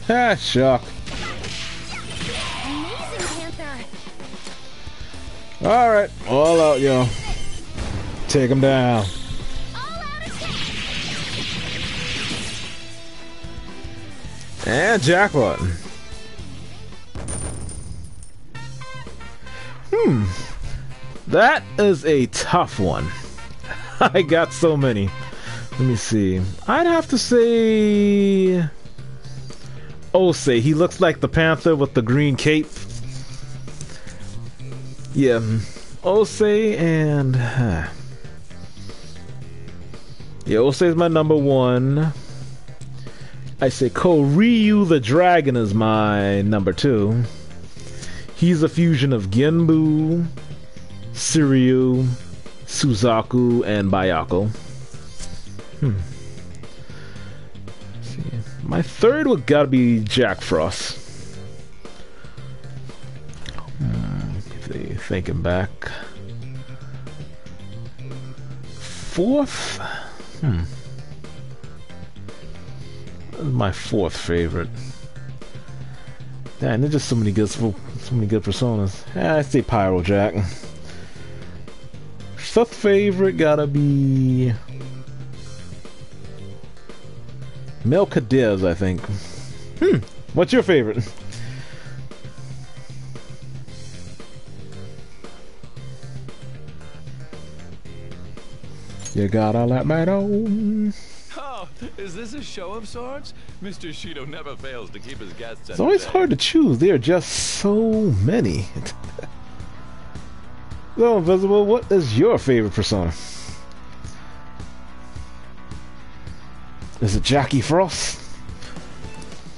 Ah, shock. Amazing, Panther. Alright, all out, yo. Take him down. And jackpot. That is a tough one. I got so many. Let me see. I'd have to say Ose. He looks like the panther with the green cape. Yeah. Ose and yeah, Ose is my number one. I say Koryu the dragon is my number two. He's a fusion of Genbu, Shiryu, Suzaku, and Bayako. See. My third would gotta be Jack Frost. Thinking back. Fourth? My fourth favorite. Damn, there's just so many good personas. I'd say Pyro Jack. Fifth favorite gotta be Melchadez, I think. What's your favorite? You gotta let me know. Oh, is this a show of sorts? Mr. Shido never fails to keep his guests It's always hard to choose. There are just so many. So, Invisible, what is your favorite Persona? Is it Jackie Frost?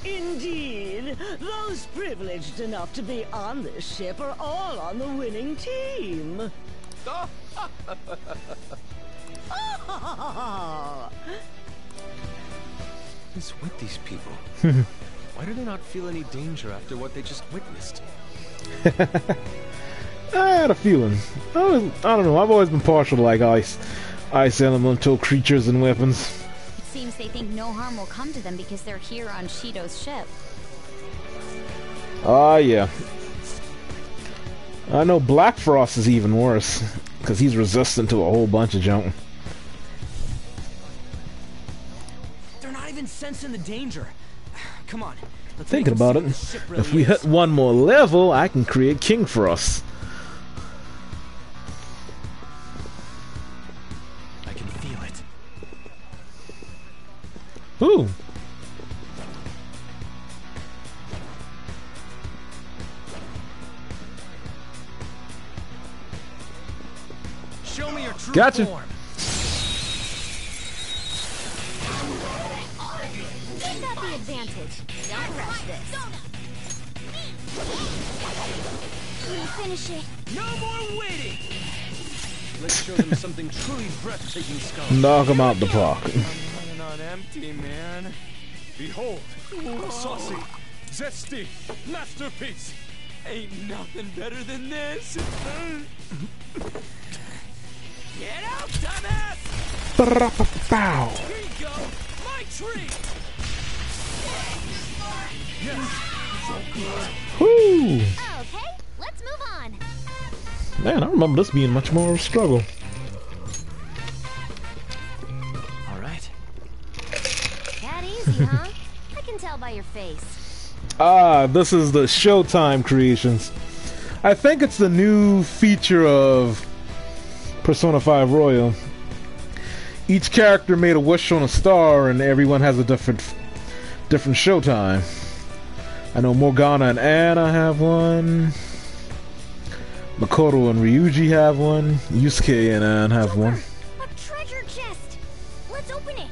Indeed. Those privileged enough to be on this ship are all on the winning team. What's with these people? Why do they not feel any danger after what they just witnessed? I had a feeling. I don't know. I've always been partial to like ice elemental creatures and weapons. It seems they think no harm will come to them because they're here on Shido's ship. Ah, yeah. I know Black Frost is even worse because he's resistant to a whole bunch of junk. They're not even sensing the danger. Come on. Let's Thinking about it, if we hit one more level, I can create King Frost. I can feel it. Ooh. Show me your true Gotcha. form. You've got the advantage. Don't rush this. Can you finish it? No more waiting. Let's show them something truly breathtaking, Skull. Knock him out the park. I'm running on empty, man. Behold, a saucy, zesty masterpiece. Ain't nothing better than this. Get out, dumbass! Bow. Here you go. My tree. Whoo! Okay, let's move on. Man, I remember this being much more of a struggle. All right. That easy, huh? I can tell by your face. Ah, this is the Showtime creations. I think it's the new feature of Persona 5 Royal. Each character made a wish on a star, and everyone has a different Showtime. I know Morgana and Anna have one. Makoto and Ryuji have one. Yusuke and Anne have one. A treasure chest! Let's open it!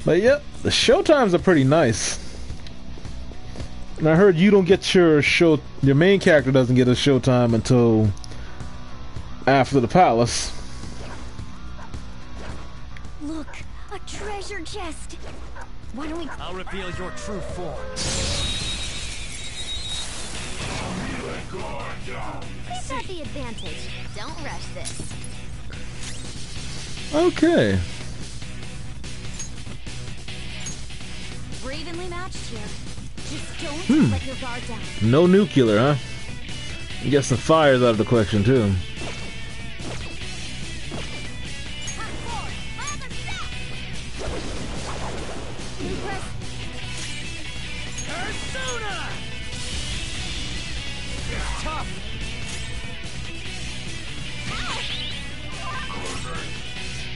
But yep, the showtimes are pretty nice. And I heard you don't get your main character doesn't get a showtime until after the palace. Look, a treasure chest! Why don't we... I'll reveal your true form. You've got the advantage. Don't rush this. Okay. We're evenly matched here. Just don't let your guard down. No nuclear, huh? I'm guessing fire's out of the question too. Persona! Tough.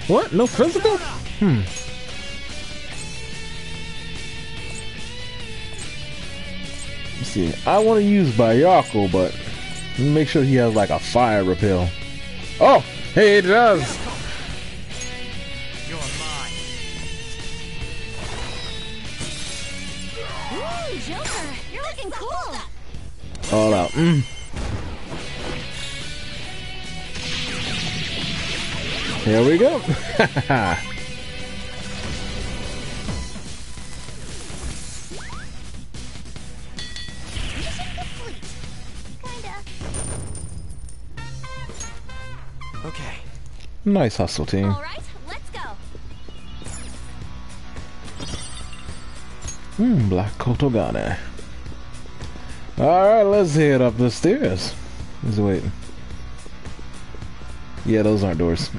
What? No physical? Let's see. I want to use Bayako, but let me make sure he has like a fire repel. Oh, hey, it does. You're mine. Ooh, Joker! You're looking cool! All out. Here we go. Okay. Nice hustle, team. All right, let's go. Black Kotogane. Alright, let's head up the stairs. Who's waiting? Yeah, those aren't doors.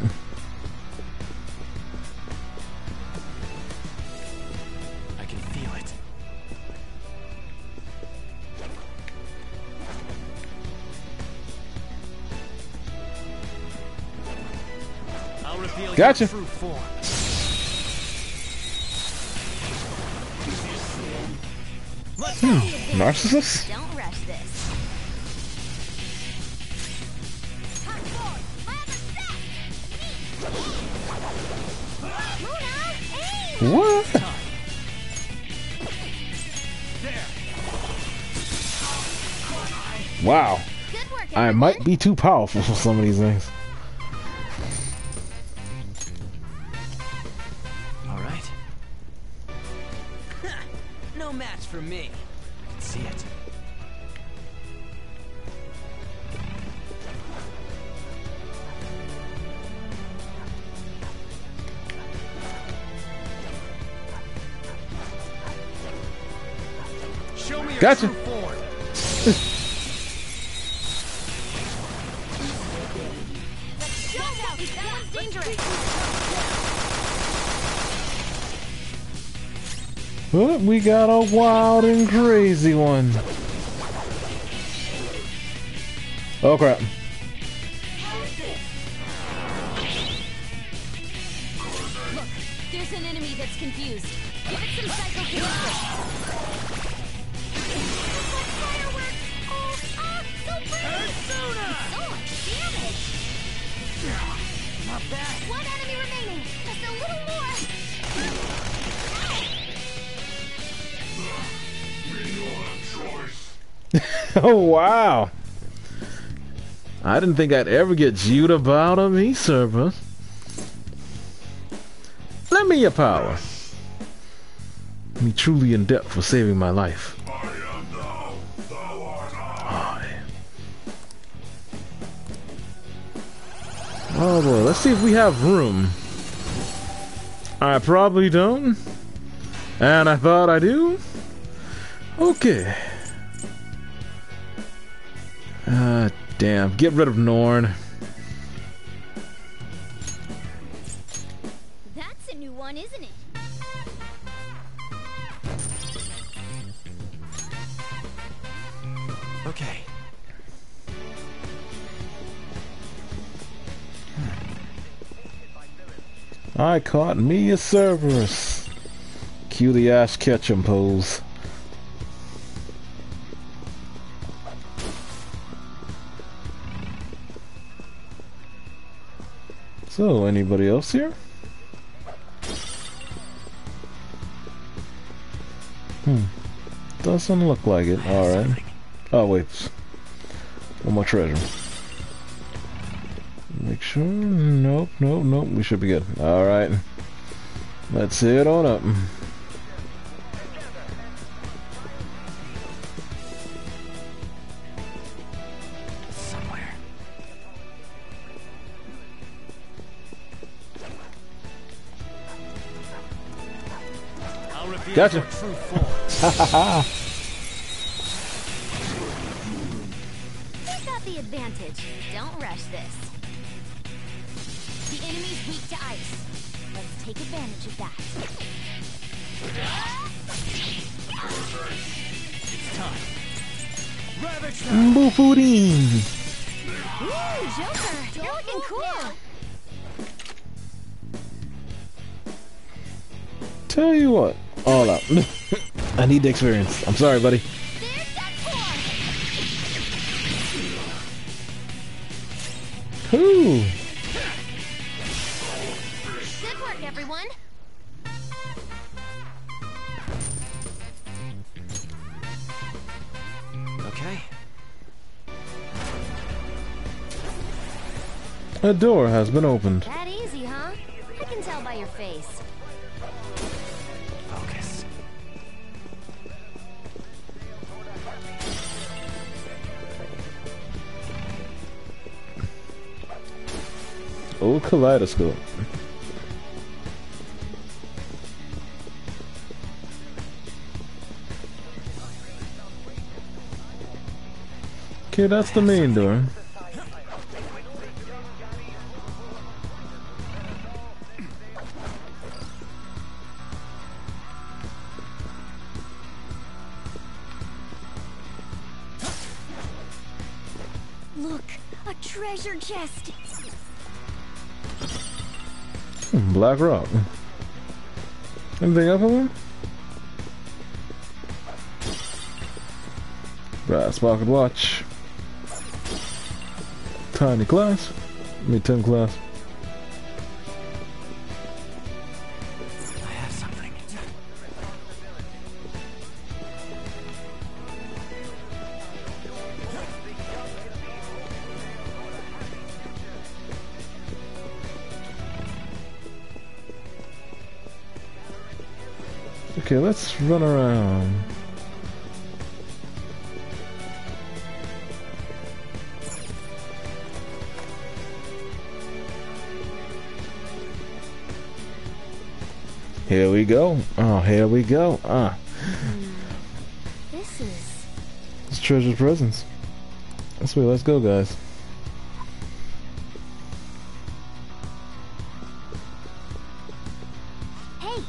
I'll reveal Gotcha. your true form. Narcissist? Don't rush this. What? Wow. I might be too powerful for some of these things. All right. No match for me. I can see it. Show me your Gotcha. true form. But we got a wild and crazy one. Oh crap. Look, there's an enemy that's confused. Give it some psychokinesis. Fireworks! Oh, so pretty! So much damage! Not bad. One enemy remaining. Just a little more. Oh wow. I didn't think I'd ever get Jude about a me server. Lend me your power. Me truly in debt for saving my life. Oh boy, let's see if we have room. I probably don't. And I thought I do. Okay. Damn. Get rid of Norn. That's a new one, isn't it? Okay. I caught me a Cerberus. Cue the Ash Ketchum pose. So, anybody else here? Doesn't look like it. Alright. Oh, wait. One more treasure. Make sure. Nope, nope, nope. We should be good. Alright. Let's head on up. Somewhere. I'll reveal Gotcha. your true form. Ha ha ha. Who's got the advantage? Don't rush this. The enemy's weak to ice. Let's take advantage of that. It's time. Ravage them. Boofudin. Ooh, Joker, you're looking cool. Tell you what. All up. I need the experience. I'm sorry, buddy. Who? Good work, everyone. Okay. A door has been opened. That easy, huh? I can tell by your face. Focus. Old kaleidoscope. Okay, that's the main door. Look, a treasure chest. Black Rock. Anything up on him? Brass pocket watch. Tiny class. I mean 10 class. I have something. Okay, let's run around. Here we go. Oh, here we go. This is... It's treasure presents. Sweet, let's go, guys. Hey!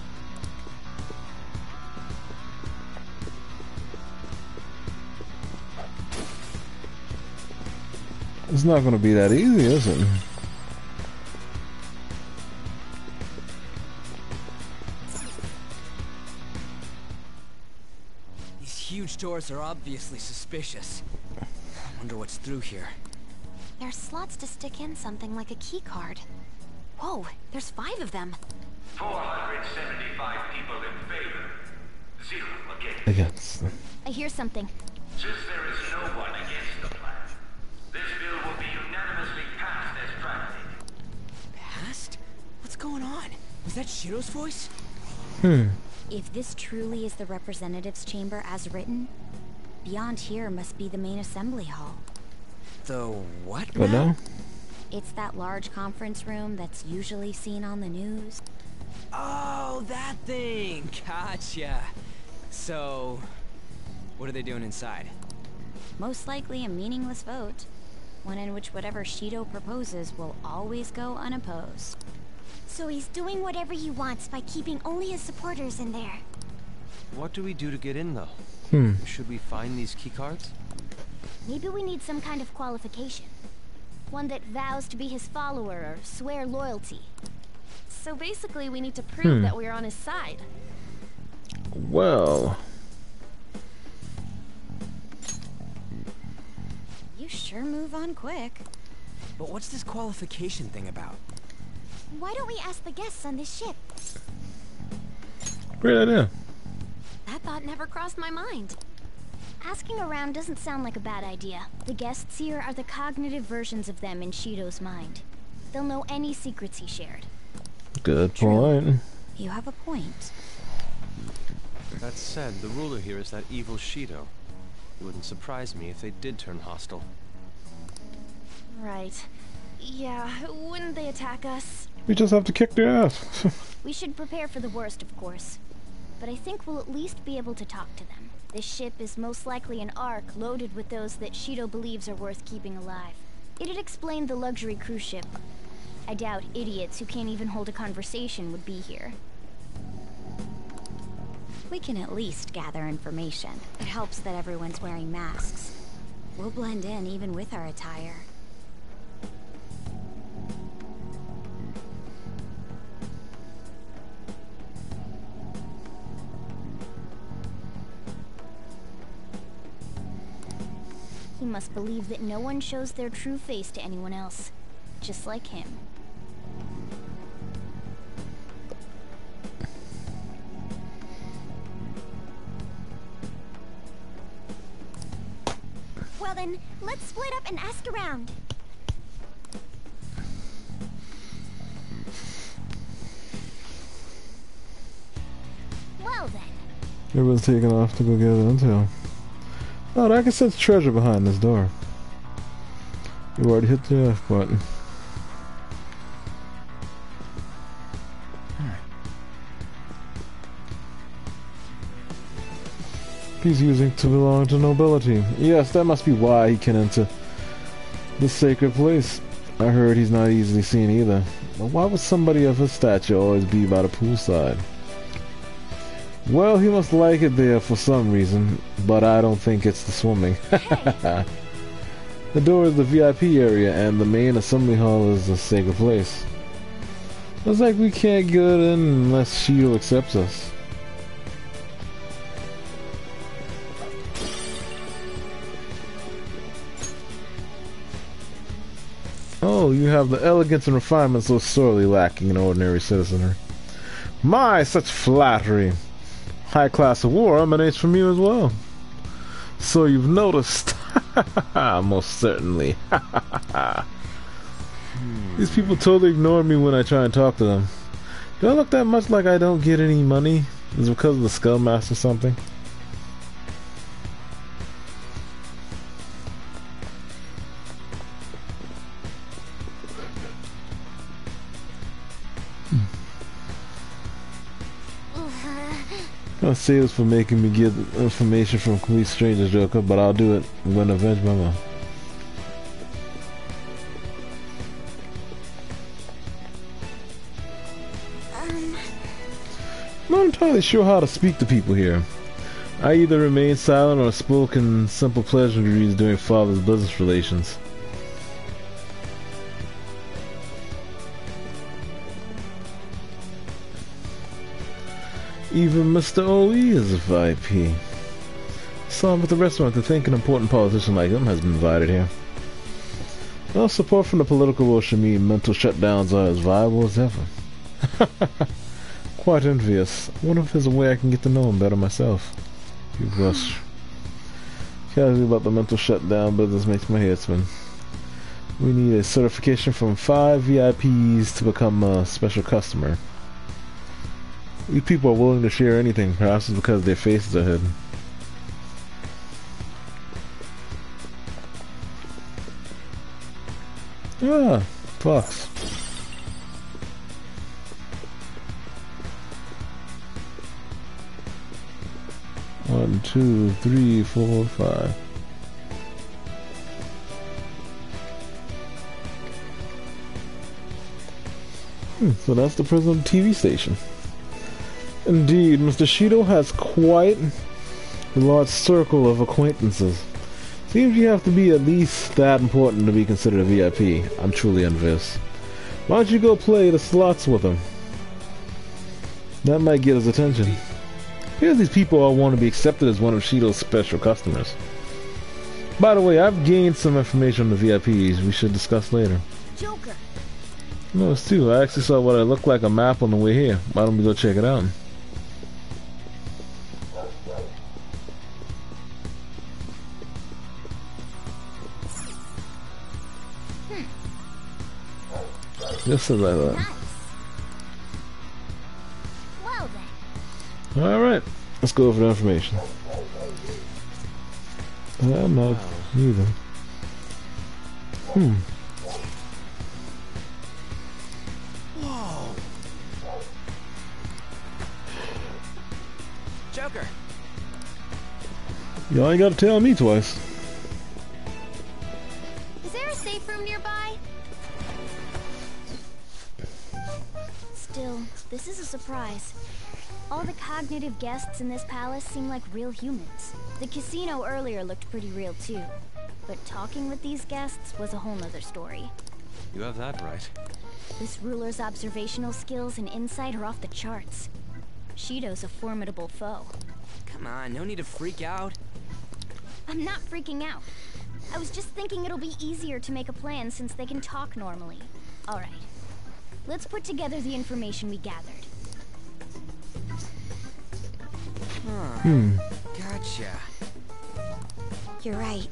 It's not going to be that easy, is it? Huge doors are obviously suspicious. I wonder what's through here. There's slots to stick in something like a key card. Whoa, there's 5 of them. 475 people in favor. 0 against. Against. I hear something. Since there is no one against the plan, this bill will be unanimously passed as drafted. Passed? What's going on? Was that Shiro's voice? If this truly is the representatives' chamber as written, beyond here must be the main assembly hall. The what? But no? It's that large conference room that's usually seen on the news. Oh, that thing! Gotcha. So, what are they doing inside? Most likely a meaningless vote. One in which whatever Shido proposes will always go unopposed. So he's doing whatever he wants by keeping only his supporters in there. What do we do to get in, though? Should we find these keycards? Maybe we need some kind of qualification. One that vows to be his follower or swear loyalty. So basically we need to prove that we're on his side. Well... You sure move on quick. But what's this qualification thing about? Why don't we ask the guests on this ship? Great idea. That thought never crossed my mind. Asking around doesn't sound like a bad idea. The guests here are the cognitive versions of them in Shido's mind. They'll know any secrets he shared. Good point. You have a point. That said, the ruler here is that evil Shido. It wouldn't surprise me if they did turn hostile. Right. Yeah, wouldn't they attack us? We just have to kick their ass. We should prepare for the worst, of course. But I think we'll at least be able to talk to them. This ship is most likely an Ark loaded with those that Shido believes are worth keeping alive. It'd explain the luxury cruise ship. I doubt idiots who can't even hold a conversation would be here. We can at least gather information. It helps that everyone's wearing masks. We'll blend in even with our attire. He must believe that no one shows their true face to anyone else, just like him. Well then, let's split up and ask around. Well then. Everyone's taking off to go get intel. Oh, I can sense treasure behind this door. You already hit the F button. He's using to belong to nobility. Yes, that must be why he can enter the sacred place. I heard he's not easily seen either. But why would somebody of his stature always be by the poolside? Well, he must like it there for some reason, but I don't think it's the swimming. The door is the VIP area, and the main assembly hall is the sacred place. It's like we can't get in unless Shido accepts us. Oh, you have the elegance and refinement so sorely lacking in ordinary citizenry. My, such flattery! High class of war emanates from you as well. So you've noticed. Most certainly. These people totally ignore me when I try and talk to them. Do I look that much like I don't get any money? Is it because of the Skull Mask or something? I'll say this for making me get information from complete strangers, Joker, but I'll do it. I'm going to avenge my mom. I'm not entirely sure how to speak to people here. I either remain silent or spoke in simple pleasantries during father's business relations. Even Mr. OE is a VIP. Saw him at the restaurant to think an important politician like him has been invited here. Well, support from the political world should mean mental shutdowns are as viable as ever. Quite envious. I wonder if there's a way I can get to know him better myself. You blush. Casually about the mental shutdown business makes my head spin. We need a certification from 5 VIPs to become a special customer. These people are willing to share anything, perhaps it's because their faces are hidden. Ah, Fox. One, 2, 3, 4, 5. So that's the prison TV station. Indeed, Mr. Shido has quite a large circle of acquaintances. Seems you have to be at least that important to be considered a VIP. I'm truly envious. Why don't you go play the slots with him? That might get his attention. Here's these people all want to be accepted as one of Shido's special customers. By the way, I've gained some information on the VIPs we should discuss later. Joker. Notice too, I actually saw what I looked like a map on the way here. Why don't we go check it out? Just like that. Nice. Well then. Alright, let's go over the information. I'm not either. Whoa. Joker. Y'all ain't gotta tell me twice. Is there a safe room nearby? Still, this is a surprise. All the cognitive guests in this palace seem like real humans. The casino earlier looked pretty real too. But talking with these guests was a whole nother story. You have that right. This ruler's observational skills and insight are off the charts. Shido's a formidable foe. Come on, no need to freak out. I'm not freaking out. I was just thinking it'll be easier to make a plan since they can talk normally. Alright. Let's put together the information we gathered. Gotcha. You're right.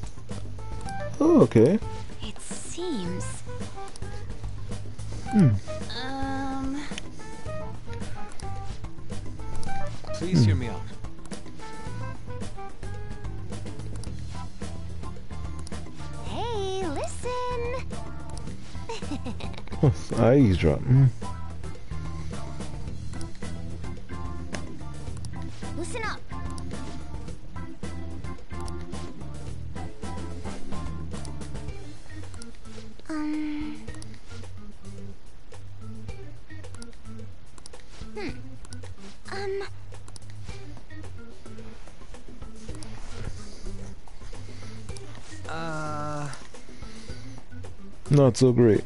Oh, okay. It seems... Please hear me out. Hey, listen! I eavesdrop. Listen up. Not so great.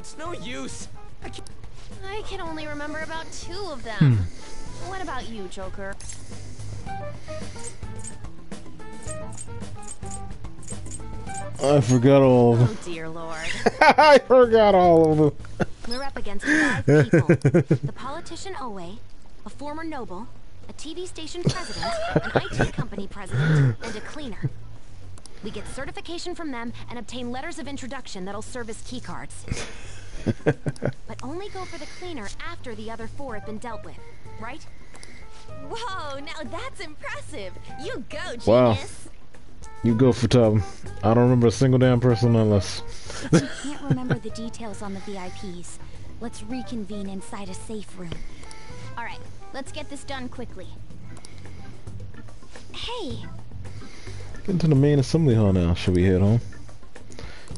It's no use. I can only remember about 2 of them. What about you, Joker? I forgot all of them. Oh, dear Lord. I forgot all of them. We're up against 5 people. The politician Owe, a former noble, a TV station president, an IT company president, and a cleaner. We get certification from them and obtain letters of introduction that'll serve as keycards. But only go for the cleaner after the other 4 have been dealt with, right? Whoa, now that's impressive. You go, genius. Wow. You go for Tub. I don't remember a single damn person unless. If you can't remember the details on the VIPs, let's reconvene inside a safe room. All right, let's get this done quickly. Hey. Get to the main assembly hall now. Should we head home?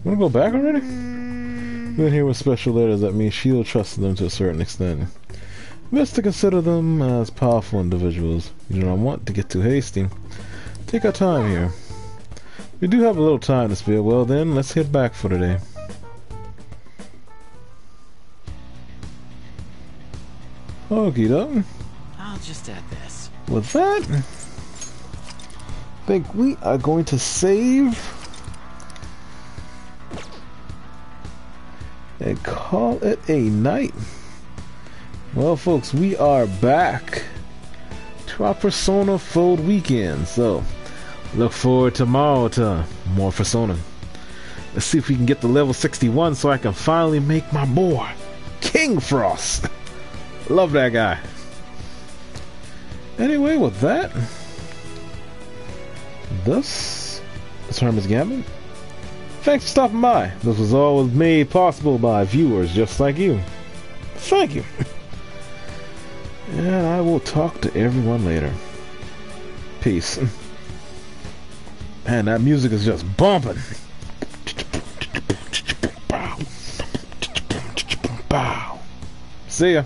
Wanna go back already? Been here with special letters that means S.H.I.E.L.D. trusted them to a certain extent. Best to consider them as powerful individuals. You do not want to get too hasty. Take our time here. We do have a little time to spare. Well then, let's head back for today. Okie doke. I'll just add this. With that, I think we are going to save and call it a night. Well, folks, we are back to our Persona Fold weekend, so look forward tomorrow to more Persona. Let's see if we can get to level 61 so I can finally make my boy King Frost. Love that guy. Anyway, with that, this is Hermes Gambit. Thanks for stopping by. This was all made possible by viewers just like you. Thank you. And I will talk to everyone later. Peace. Man, that music is just bumping. See ya.